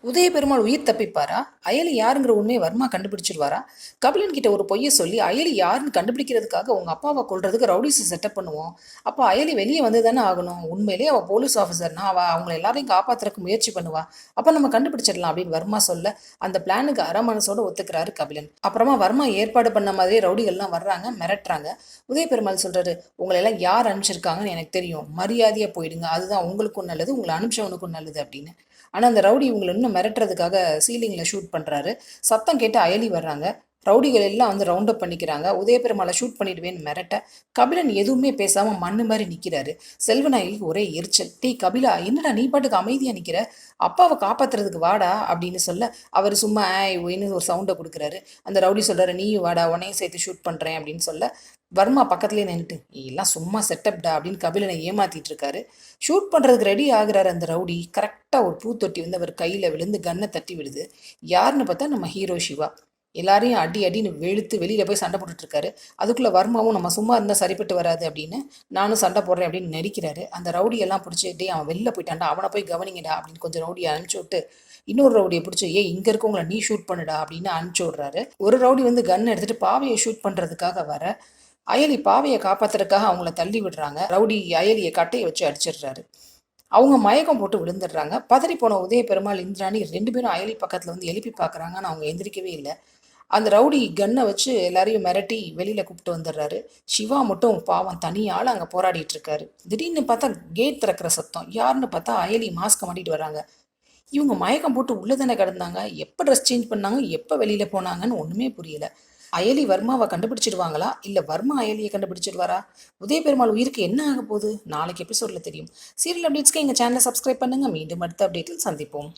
உதய பெருமாள் உயிர் தப்பிப்பாரா? அயலி யாருங்கிற உண்மையை வர்மா கண்டுபிடிச்சிருவாரா? கபிலன் கிட்ட ஒரு பொய்யை சொல்லி அயலி யாருன்னு கண்டுபிடிக்கிறதுக்காக உங்க அப்பாவை கொல்றதுக்கு ரவுடிஸ் செட்டப் பண்ணுவோம். அப்போ அயலி வெளியே வந்து தானே ஆகணும். உண்மையிலேயே அவள் போலீஸ் ஆஃபீஸர்னா அவங்கள எல்லாரையும் காப்பாத்துறதுக்கு முயற்சி பண்ணுவா. அப்போ நம்ம கண்டுபிடிச்சிடலாம் அப்படின்னு வர்மா சொல்ல அந்த பிளானுக்கு அரமனசோட ஒத்துக்கிறாரு கபிலன். அப்புறமா வர்மா ஏற்பாடு பண்ண மாதிரியே ரவுடிகள்லாம் வர்றாங்க, மிரட்டுறாங்க. உதய பெருமாள் சொல்றாரு, உங்களை எல்லாம் யார் அனுப்பிச்சிருக்காங்கன்னு எனக்கு தெரியும், மரியாதையா போயிடுங்க, அதுதான் உங்களுக்கும் நல்லது, உங்களை அனுப்பிச்சவனுக்கும் நல்லது அப்படின்னு. ஆனால் அந்த ரவுடி இவங்களை இன்னும் மிரட்டுறதுக்காக சீலிங்கில் ஷூட் பண்ணுறாரு. சத்தம் கேட்டு அயலி வர்றாங்க. ரவுடிகள் எல்லாம் வந்து ரவுண்ட் அப் பண்ணிக்கிறாங்க. உதயபெருமாளை ஷூட் பண்ணிடுவேன்னு மிரட்ட கபிலன் எதுவுமே பேசாமல் மண்ணு மாதிரி நிற்கிறாரு. செல்வநாயகிக்கு ஒரே எரிச்சல். டீ கபிலா, என்னடா நீ பாட்டுக்கு அமைதியாக நிற்கிற, அப்பாவை காப்பாத்துறதுக்கு வாடா அப்படின்னு சொல்ல அவர் சும்மா ஒயின்னு ஒரு சவுண்டை கொடுக்குறாரு. அந்த ரவுடி சொல்கிறாரு, நீயும் வாடா, உன்னையும் சேர்த்து ஷூட் பண்ணுறேன் அப்படின்னு சொல்ல வர்மா பக்கத்துலேயே நின்றுட்டு எல்லாம் சும்மா செட்டப்டா அப்படின்னு கபிலனை ஏமாத்திட்டு இருக்காரு. ஷூட் பண்ணுறதுக்கு ரெடி ஆகுறாரு அந்த ரவுடி. கரெக்டாக ஒரு பூத்தொட்டி வந்து அவர் கையில் விழுந்து கன்னை தட்டி விடுது. யாருன்னு பார்த்தா நம்ம ஹீரோ சிவா. எல்லாரையும் அடி அடின்னு வெளுத்து வெளியில் போய் சண்டை போட்டுட்ருக்காரு. அதுக்குள்ளே வர்மாவும் நம்ம சும்மா இருந்தால் சரிப்பட்டு வராது அப்படின்னு நானும் சண்டை போடுறேன் அப்படின்னு நடிக்கிறாரு. அந்த ரவுடியெல்லாம் பிடிச்சிட்டே அவன் வெளில போயிட்டான்டா, அவனை போய் கவனிங்கடா அப்படின்னு கொஞ்சம் ரவுடியை அனுப்பிச்சி விட்டு இன்னொரு ரவுடியை பிடிச்சி இங்கே இருக்கவங்கள நீ ஷூட் பண்ணுடா அப்படின்னு அனுப்பிச்சி விட்றாரு. ஒரு ரவுடி வந்து கன் எடுத்துகிட்டு பாவையை ஷூட் பண்ணுறதுக்காக வர அயலி பாவையை காப்பாத்துறதுக்காக அவங்கள தள்ளி விடுறாங்க. ரவுடி அயலியை கட்டையை வச்சு அடிச்சிடுறாரு. அவங்க மயக்கம் போட்டு விழுந்துடுறாங்க. பதறி போன உதய பெருமாள், இந்திராணி 2 பேரும் அயலி பக்கத்தில் வந்து எழுப்பி பார்க்குறாங்க. ஆனால் அவங்க எந்திரிக்கவே இல்லை. அந்த ரவுடி கன்னை வச்சு எல்லாரையும் மிரட்டி வெளியில் கூப்பிட்டு வந்துடுறாரு. சிவா மட்டும் பாவம் தனியால் அங்கே போராடிட்டு இருக்காரு. திடீர்னு பார்த்தா கேட் திறக்கிற சத்தம். யாருன்னு பார்த்தா அயலி மாஸ்க் மாட்டிட்டு வராங்க. இவங்க மயக்கம் போட்டு உள்ளே தானே கிடந்தாங்க, எப்போ ட்ரெஸ் சேஞ்ச் பண்ணாங்க, எப்போ வெளியில் போனாங்கன்னு ஒன்றுமே புரியல. அயலி வர்மாவை கண்டுபிடிச்சிடுவாங்களா, இல்லை வர்மா அயலியை கண்டுபிடிச்சிடுவாரா? உதய பெருமாள் உயிருக்கு என்ன ஆக போகுது? நாளைக்கு எபிசோடில் தெரியும். சீரியல் அப்டேட்ஸ்க்கு எங்கள் சேனலை சப்ஸ்கிரைப் பண்ணுங்கள். மீண்டும் அடுத்த அப்டேட்டில் சந்திப்போம்.